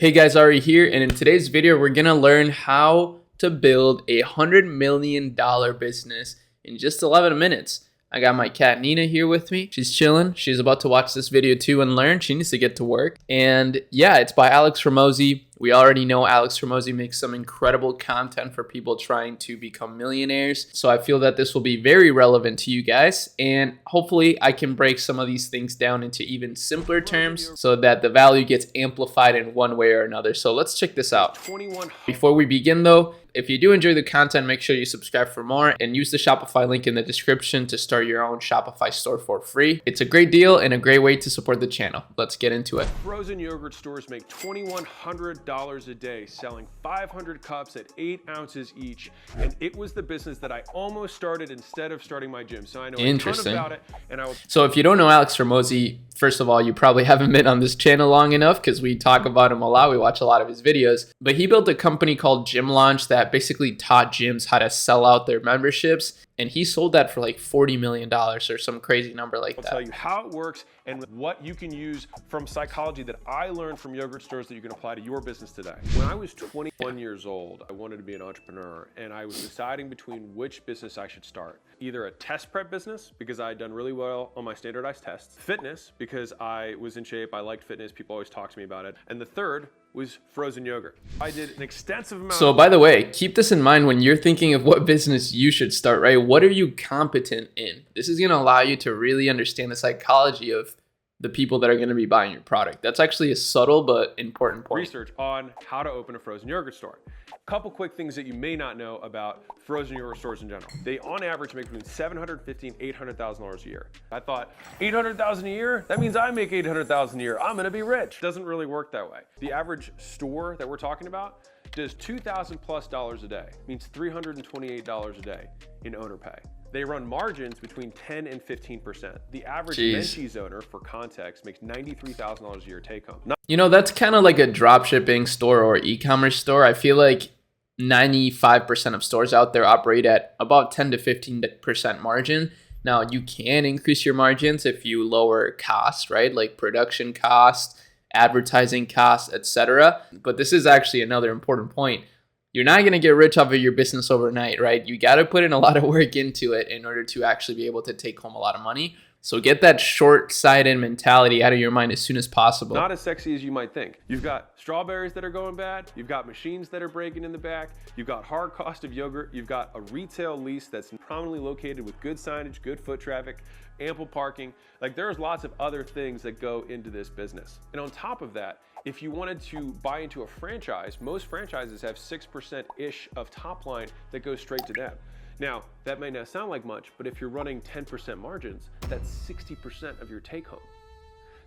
Hey guys, Arie here, and in today's video, we're gonna learn how to build a $100 million business in just 11 minutes. I got my cat Nina here with me. She's chilling. She's about to watch this video too and learn. She needs to get to work. And yeah, it's by Alex Hormozi. We already know Alex Hormozi makes some incredible content for people trying to become millionaires. So I feel that this will be very relevant to you guys. And hopefully I can break some of these things down into even simpler terms so that the value gets amplified in one way or another. So let's check this out. Before we begin though, if you do enjoy the content, make sure you subscribe for more and use the Shopify link in the description to start your own Shopify store for free. It's a great deal and a great way to support the channel. Let's get into it. Frozen yogurt stores make $2,100 a day selling 500 cups at 8 ounces each, and it was the business that I almost started instead of starting my gym. So I know a ton about it. So if you don't know Alex Hormozi, first of all, you probably haven't been on this channel long enough because we talk about him a lot. We watch a lot of his videos. But he built a company called Gym Launch that basically taught gyms how to sell out their memberships. And he sold that for like $40 million or some crazy number like that. I'll tell you how it works and what you can use from psychology that I learned from yogurt stores that you can apply to your business today. When I was 21 years old, I wanted to be an entrepreneur, and I was deciding between which business I should start. Either a test prep business, because I had done really well on my standardized tests, fitness, because I was in shape, I liked fitness, people always talk to me about it, and the third was frozen yogurt. I did an extensive amount. So by the way, keep this in mind when you're thinking of what business you should start, right? What are you competent in? This is gonna allow you to really understand the psychology of the people that are gonna be buying your product. That's actually a subtle but important point. Research on how to open a frozen yogurt store. Couple quick things that you may not know about frozen yogurt stores in general. They on average make between $750,000 and $800,000 a year. I thought, $800,000 a year? That means I make $800,000 a year. I'm gonna be rich. Doesn't really work that way. The average store that we're talking about does $2,000+ a day. It means $328 a day in owner pay. They run margins between 10 and 15%. The average Menchie's owner, for context, makes $93,000 a year take home. You know, that's kind of like a drop shipping store or e-commerce store. I feel like 95% of stores out there operate at about 10 to 15% margin. Now, you can increase your margins if you lower costs, right? Like production costs, advertising costs, etc. But this is actually another important point. You're not going to get rich off of your business overnight, right? You got to put in a lot of work into it in order to actually be able to take home a lot of money. So get that short-sighted mentality out of your mind as soon as possible. Not as sexy as you might think. You've got strawberries that are going bad. You've got machines that are breaking in the back. You've got hard cost of yogurt. You've got a retail lease that's prominently located with good signage, good foot traffic, ample parking. Like, there's lots of other things that go into this business. And on top of that, if you wanted to buy into a franchise, most franchises have 6%-ish of top line that goes straight to them. Now, that may not sound like much, but if you're running 10% margins, that's 60% of your take home.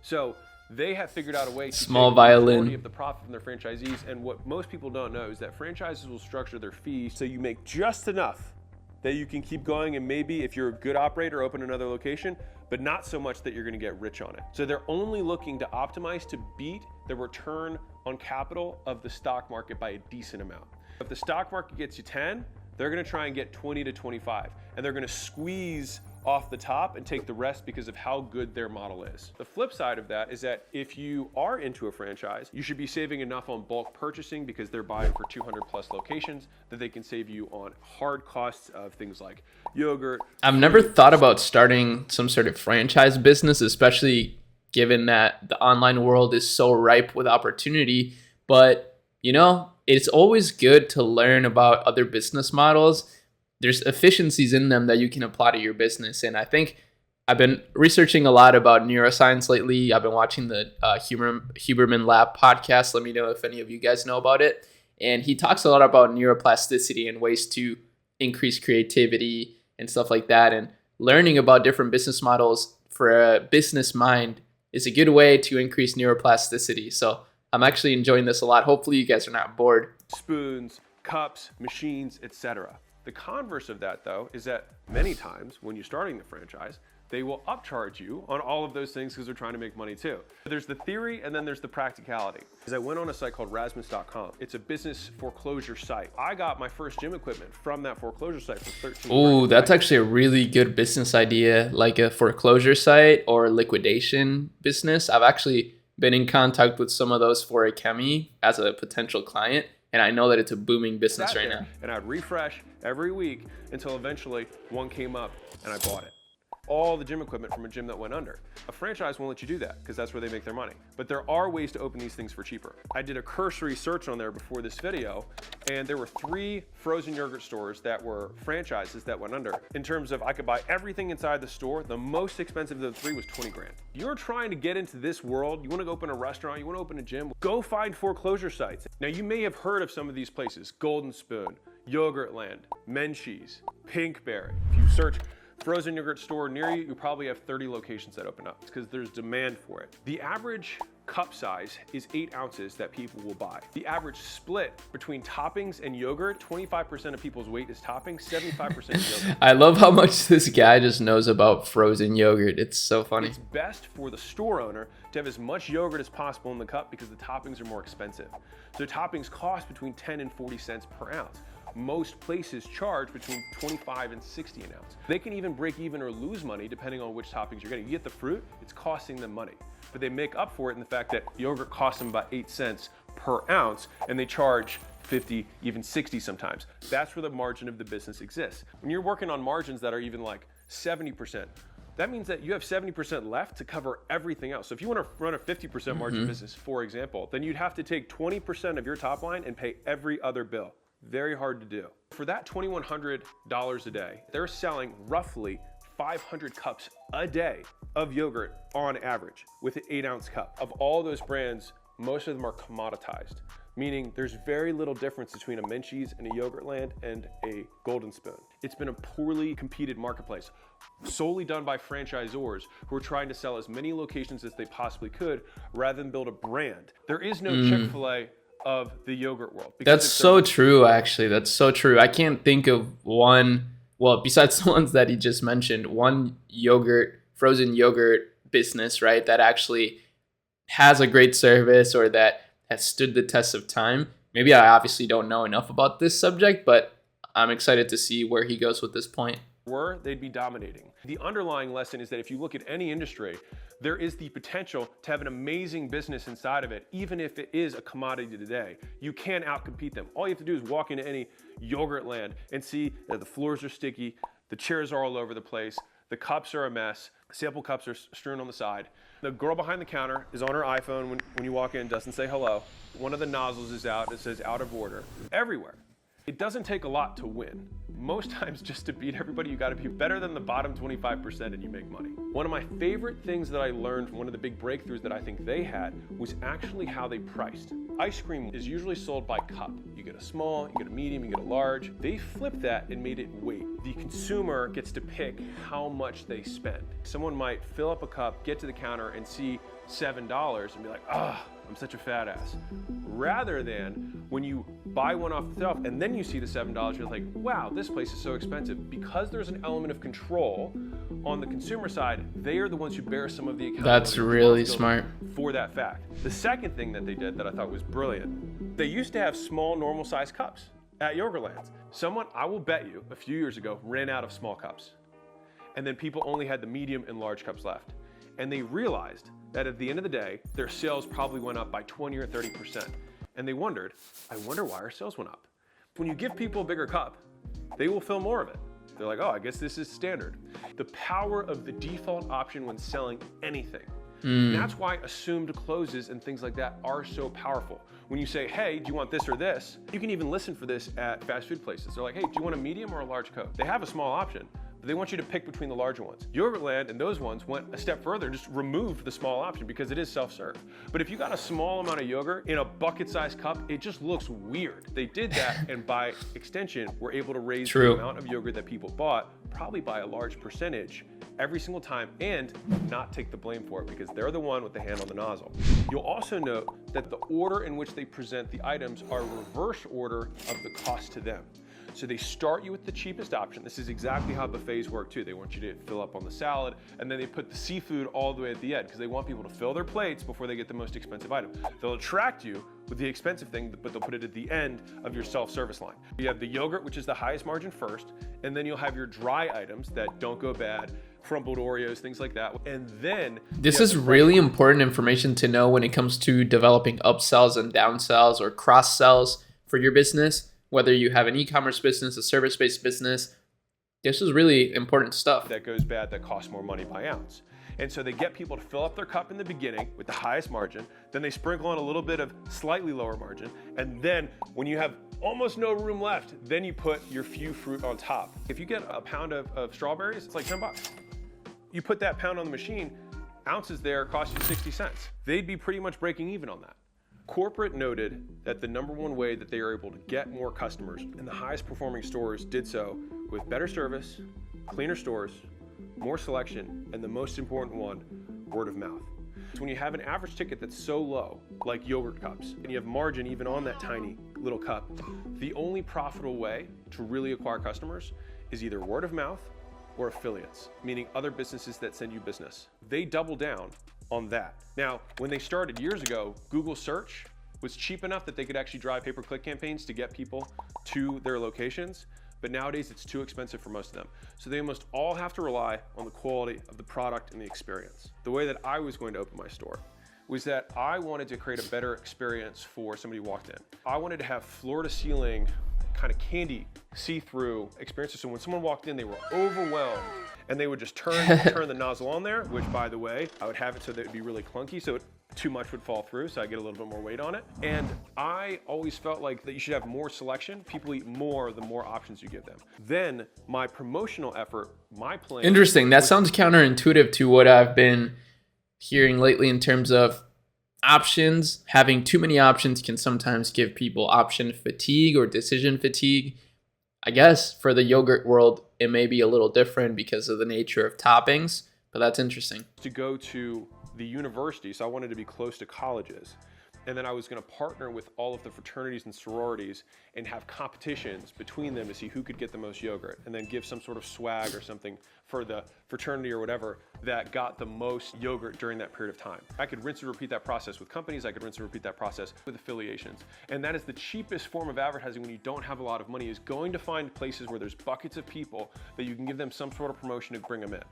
So they have figured out a way to small take violin the majority of the profit from their franchisees. And what most people don't know is that franchises will structure their fees so you make just enough that you can keep going, and maybe if you're a good operator, open another location, but not so much that you're gonna get rich on it. So they're only looking to optimize to beat the return on capital of the stock market by a decent amount. If the stock market gets you 10, they're gonna try and get 20 to 25, and they're gonna squeeze off the top and take the rest because of how good their model is. The flip side of that is that if you are into a franchise, you should be saving enough on bulk purchasing because they're buying for 200+ locations that they can save you on hard costs of things like yogurt. I've never thought about starting some sort of franchise business, especially given that the online world is so ripe with opportunity. But, you know, it's always good to learn about other business models. There's efficiencies in them that you can apply to your business. And I think I've been researching a lot about neuroscience lately. I've been watching the Huberman Lab podcast. Let me know if any of you guys know about it. And he talks a lot about neuroplasticity and ways to increase creativity and stuff like that. And learning about different business models for a business mind is a good way to increase neuroplasticity. So I'm actually enjoying this a lot. Hopefully you guys are not bored. Spoons, cups, machines, etc. The converse of that, though, is that many times when you're starting the franchise, they will upcharge you on all of those things because they're trying to make money too. There's the theory and then there's the practicality. Because I went on a site called Rasmus.com. It's a business foreclosure site. I got my first gym equipment from that foreclosure site for $13. Oh, that's actually a really good business idea, like a foreclosure site or liquidation business. I've actually been in contact with some of those for a chemi as a potential client, and I know that it's a booming business right now. And I'd refresh every week until eventually one came up and I bought it. All the gym equipment from a gym that went under. A franchise won't let you do that because that's where they make their money. But there are ways to open these things for cheaper. I did a cursory search on there before this video, and there were 3 frozen yogurt stores that were franchises that went under. In terms of I could buy everything inside the store, the most expensive of the 3 was 20 grand. You're trying to get into this world, you want to go open a restaurant, you want to open a gym, go find foreclosure sites. Now you may have heard of some of these places: Golden Spoon, Yogurtland, Menchie's, Pinkberry. If you search frozen yogurt store near you, you probably have 30 locations that open up. It's because there's demand for it. The average cup size is 8 ounces that people will buy. The average split between toppings and yogurt, 25% of people's weight is toppings, 75% is yogurt. I love how much this guy just knows about frozen yogurt. It's so funny. It's best for the store owner to have as much yogurt as possible in the cup because the toppings are more expensive. So toppings cost between 10 and 40 cents per ounce. Most places charge between 25 and 60 an ounce. They can even break even or lose money depending on which toppings you're getting. You get the fruit, it's costing them money. But they make up for it in the fact that yogurt costs them about 8 cents per ounce and they charge 50, even 60 sometimes. That's where the margin of the business exists. When you're working on margins that are even like 70%, that means that you have 70% left to cover everything else. So if you want to run a 50% margin business, for example, then you'd have to take 20% of your top line and pay every other bill. Very hard to do. For that $2,100 a day, they're selling roughly 500 cups a day of yogurt on average with an 8-ounce cup. Of all those brands, most of them are commoditized, meaning there's very little difference between a Menchie's and a Yogurtland and a Golden Spoon. It's been a poorly competed marketplace, solely done by franchisors who are trying to sell as many locations as they possibly could rather than build a brand. There is no Chick-fil-A of the yogurt world. That's so true, actually. That's so true. I can't think of one, well, besides the ones that he just mentioned, one frozen yogurt business, right, that actually has a great service or that has stood the test of time. Maybe I obviously don't know enough about this subject, but I'm excited to see where he goes with this point. They'd be dominating. The underlying lesson is that if you look at any industry, there is the potential to have an amazing business inside of it, even if it is a commodity today. You can outcompete them. All you have to do is walk into any Yogurtland and see that the floors are sticky, the chairs are all over the place, the cups are a mess, sample cups are strewn on the side. The girl behind the counter is on her iPhone when you walk in, doesn't say hello. One of the nozzles is out, it says out of order. Everywhere. It doesn't take a lot to win. Most times, just to beat everybody, you gotta be better than the bottom 25% and you make money. One of my favorite things that I learned from one of the big breakthroughs that I think they had was actually how they priced. Ice cream is usually sold by cup. You get a small, you get a medium, you get a large. They flipped that and made it weight. The consumer gets to pick how much they spend. Someone might fill up a cup, get to the counter and see $7 and be like, ah, I'm such a fat ass. Rather than when you buy one off the shelf and then you see the $7, you're like, wow, this place is so expensive. Because there's an element of control on the consumer side, they are the ones who bear some of the accountability. That's really smart. For that fact. The second thing that they did that I thought was brilliant, they used to have small, normal size cups at Yogurtlands. Someone, I will bet you, a few years ago, ran out of small cups. And then people only had the medium and large cups left. And they realized that at the end of the day, their sales probably went up by 20 or 30%. And they wondered, I wonder why our sales went up. When you give people a bigger cup, they will fill more of it. They're like, oh, I guess this is standard. The power of the default option when selling anything. That's why assumed closes and things like that are so powerful. When you say, hey, do you want this or this? You can even listen for this at fast food places. They're like, hey, do you want a medium or a large Coke? They have a small option, but they want you to pick between the larger ones. Yogurtland and those ones went a step further and just removed the small option because it is self-serve. But if you got a small amount of yogurt in a bucket-sized cup, it just looks weird. They did that and by extension, were able to raise the amount of yogurt that people bought, probably by a large percentage every single time, and not take the blame for it because they're the one with the hand on the nozzle. You'll also note that the order in which they present the items are reverse order of the cost to them. So they start you with the cheapest option. This is exactly how buffets work too. They want you to fill up on the salad, and then they put the seafood all the way at the end because they want people to fill their plates before they get the most expensive item. They'll attract you with the expensive thing, but they'll put it at the end of your self-service line. You have the yogurt, which is the highest margin first, and then you'll have your dry items that don't go bad, crumbled Oreos, things like that. And then this is really important information to know when it comes to developing upsells and downsells or cross sells for your business, whether you have an e-commerce business, a service-based business. This is really important stuff. That goes bad, that costs more money by ounce. And so they get people to fill up their cup in the beginning with the highest margin, then they sprinkle on a little bit of slightly lower margin, and then when you have almost no room left, then you put your few fruit on top. If you get a pound of strawberries, it's like $10. You put that pound on the machine, ounces there cost you 60 cents. They'd be pretty much breaking even on that. Corporate noted that the #1 way that they are able to get more customers, and the highest performing stores did so with better service, cleaner stores, more selection, and the most important one, word of mouth. So when you have an average ticket that's so low, like yogurt cups, and you have margin even on that tiny little cup, the only profitable way to really acquire customers is either word of mouth or affiliates, meaning other businesses that send you business. They double down on that. Now, when they started years ago, Google search was cheap enough that they could actually drive pay-per-click campaigns to get people to their locations. But nowadays it's too expensive for most of them. So they must all have to rely on the quality of the product and the experience. The way that I was going to open my store was that I wanted to create a better experience for somebody who walked in. I wanted to have floor to ceiling kind of candy see-through experiences. So when someone walked in, they were overwhelmed and they would just turn the nozzle on there, which by the way, I would have it so that it would be really clunky. So too much would fall through, so I get a little bit more weight on it. And I always felt like that you should have more selection. People eat more the more options you give them. Then my promotional effort, my plan. Interesting. That sounds counterintuitive to what I've been hearing lately in terms of options. Having too many options can sometimes give people option fatigue or decision fatigue. I guess for the yogurt world, it may be a little different because of the nature of toppings, but that's interesting. To go to the university, so I wanted to be close to colleges. And then I was going to partner with all of the fraternities and sororities and have competitions between them to see who could get the most yogurt, and then give some sort of swag or something for the fraternity or whatever that got the most yogurt during that period of time. I could rinse and repeat that process with companies. I could rinse and repeat that process with affiliations. And that is the cheapest form of advertising when you don't have a lot of money, is going to find places where there's buckets of people that you can give them some sort of promotion to bring them in.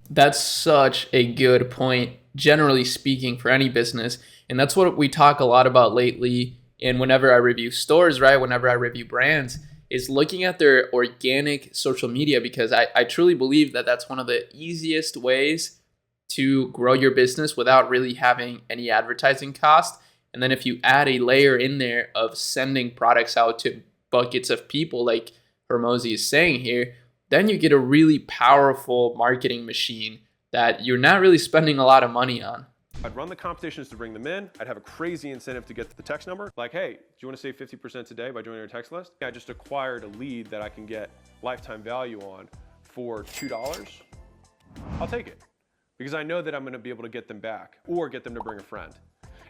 That's such a good point, generally speaking, for any business. And that's what we talk a lot about lately. And whenever I review stores, right, whenever I review brands, is looking at their organic social media, because I truly believe that that's one of the easiest ways to grow your business without really having any advertising cost. And then if you add a layer in there of sending products out to buckets of people, like Hormozi is saying here, then you get a really powerful marketing machine that you're not really spending a lot of money on. I'd run the competitions to bring them in. I'd have a crazy incentive to get the text number. Like, hey, do you want to save 50% today by joining our text list? I just acquired a lead that I can get lifetime value on for $2. I'll take it, because I know that I'm going to be able to get them back or get them to bring a friend.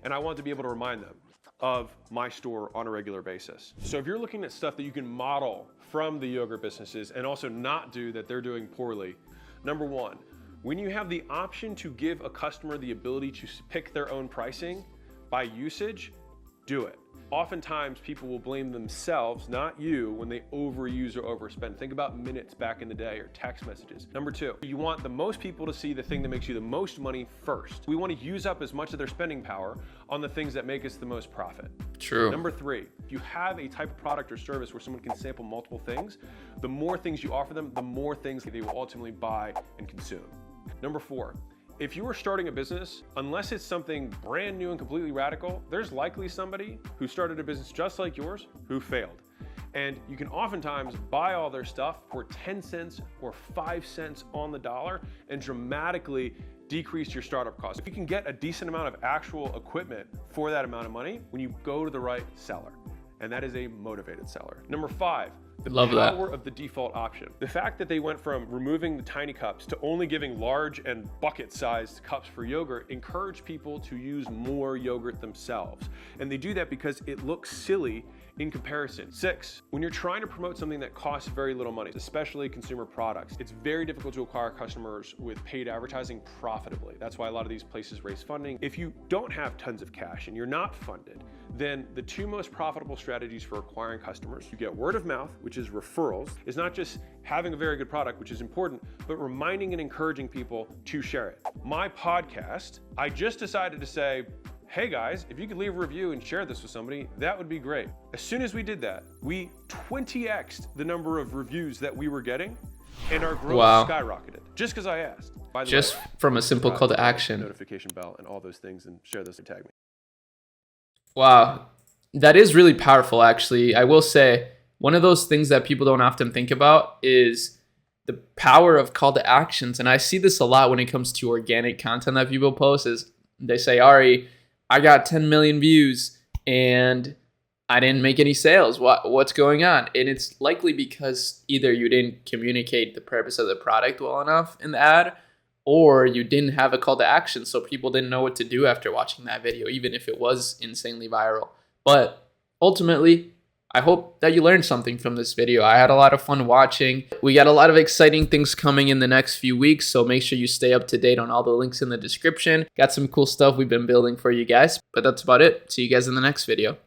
And I want to be able to remind them of my store on a regular basis. So if you're looking at stuff that you can model from the yogurt businesses and also not do that they're doing poorly, #1, when you have the option to give a customer the ability to pick their own pricing by usage, do it. Oftentimes people will blame themselves, not you, when they overuse or overspend. Think about minutes back in the day or text messages. #2, you want the most people to see the thing that makes you the most money first. We want to use up as much of their spending power on the things that make us the most profit. True. #3, if you have a type of product or service where someone can sample multiple things, the more things you offer them, the more things they will ultimately buy and consume. #4, if you are starting a business, unless it's something brand new and completely radical, there's likely somebody who started a business just like yours who failed. And you can oftentimes buy all their stuff for 10 cents or 5 cents on the dollar and dramatically decrease your startup costs. If you can get a decent amount of actual equipment for that amount of money when you go to the right seller, and that is a motivated seller. #5, the power of the default option. The fact that they went from removing the tiny cups to only giving large and bucket-sized cups for yogurt encouraged people to use more yogurt themselves. And they do that because it looks silly in comparison. 6, when you're trying to promote something that costs very little money, especially consumer products, it's very difficult to acquire customers with paid advertising profitably. That's why a lot of these places raise funding. If you don't have tons of cash and you're not funded, then the 2 most profitable strategies for acquiring customers, you get word of mouth, which which is referrals. It's not just having a very good product, which is important, but reminding and encouraging people to share it. My podcast, I just decided to say, hey guys, if you could leave a review and share this with somebody, that would be great. As soon as we did that, we 20x'd the number of reviews that we were getting, and our growth skyrocketed. Just because I asked. By the just way, from a simple call to action. Notification bell and all those things, and share this and tag me. Wow. That is really powerful, actually. I will say, one of those things that people don't often think about is the power of call to actions. And I see this a lot when it comes to organic content that people post is they say, Arie, I got 10 million views and I didn't make any sales. What's going on? And it's likely because either you didn't communicate the purpose of the product well enough in the ad, or you didn't have a call to action, so people didn't know what to do after watching that video, even if it was insanely viral. But ultimately, I hope that you learned something from this video. I had a lot of fun watching. We got a lot of exciting things coming in the next few weeks, so make sure you stay up to date on all the links in the description. Got some cool stuff we've been building for you guys, but that's about it. See you guys in the next video.